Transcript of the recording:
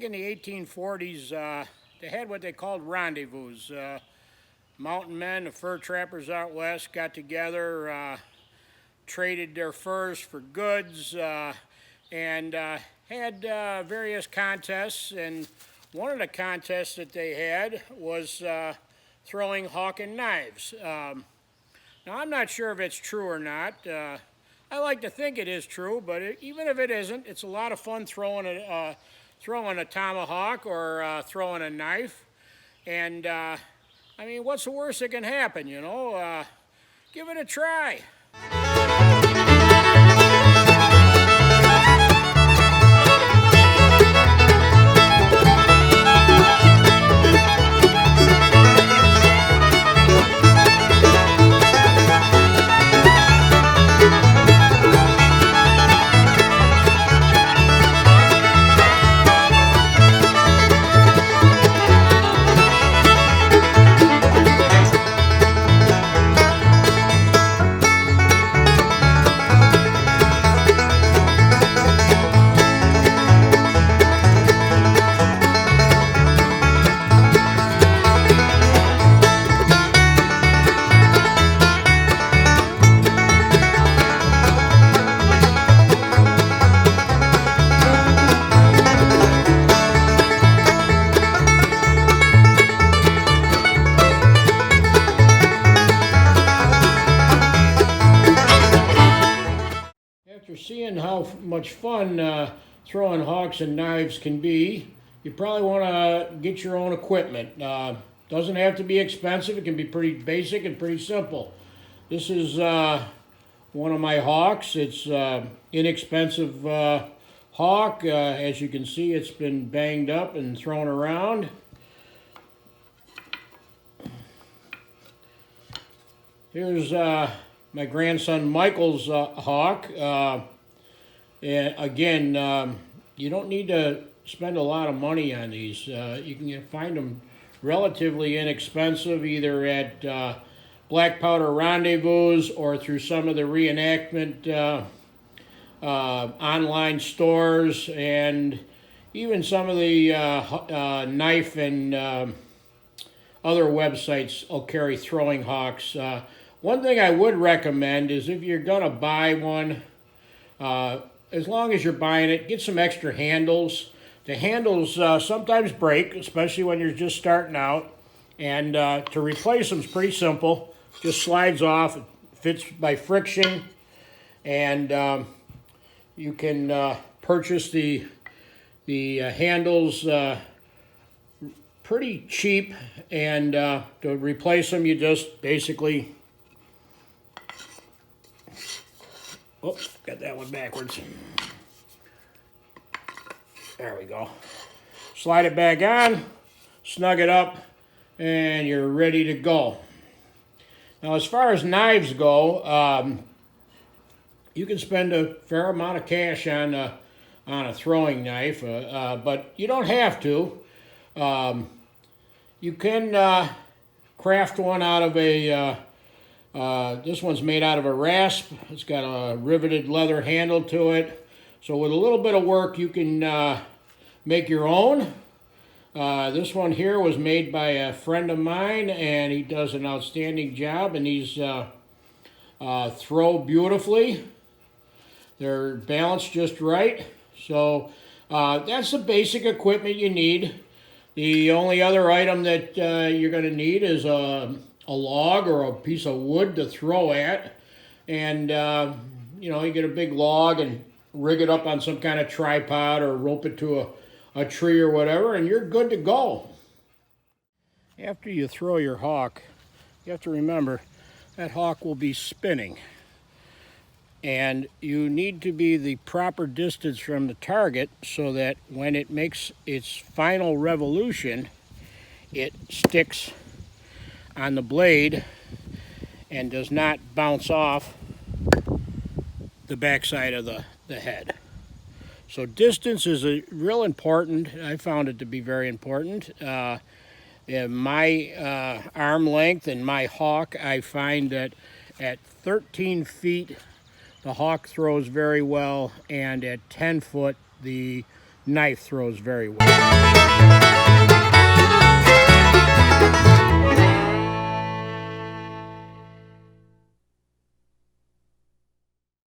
in the 1840s, they had what they called rendezvous. Mountain men, the fur trappers out west, got together, traded their furs for goods, and had various contests. And one of the contests that they had was throwing hawk and knives. Now, I'm not sure if it's true or not. I like to think it is true, but even if it isn't, it's a lot of fun throwing a tomahawk or throwing a knife. And I mean, what's the worst that can happen, you know? Give it a try. After seeing how much fun throwing hawks and knives can be, you probably want to get your own equipment. Doesn't have to be expensive. It can be pretty basic and pretty simple. This is one of my hawks. It's inexpensive hawk. As you can see, it's been banged up and thrown around. Here's my grandson Michael's hawk. And again, you don't need to spend a lot of money on these. You can find them relatively inexpensive, either at Black Powder Rendezvous or through some of the reenactment online stores, and even some of the knife and other websites will carry throwing hawks. One thing I would recommend is if you're going to buy one, as long as you're buying it, get some extra handles. The handles sometimes break, especially when you're just starting out. And to replace them is pretty simple. Just slides off, it fits by friction. And you can purchase the handles pretty cheap. And to replace them, you just basically... Oops, got that one backwards. There we go. Slide it back on, snug it up, and you're ready to go. Now, as far as knives go, you can spend a fair amount of cash on a throwing knife, but you don't have to. You can craft one out of a... this one's made out of a rasp. It's got a riveted leather handle to it. So with a little bit of work, you can make your own. This one here was made by a friend of mine, and he does an outstanding job, and these throw beautifully. They're balanced just right. So that's the basic equipment you need. The only other item that you're going to need is a log or a piece of wood to throw at, and you know, you get a big log and rig it up on some kind of tripod or rope it to a tree or whatever, and you're good to go. After you throw your hawk, you have to remember that hawk will be spinning, and you need to be the proper distance from the target so that when it makes its final revolution, it sticks on the blade and does not bounce off the backside of the head. So distance is real important. I found it to be very important. My arm length and my hawk, I find that at 13 feet the hawk throws very well, and at 10 foot the knife throws very well.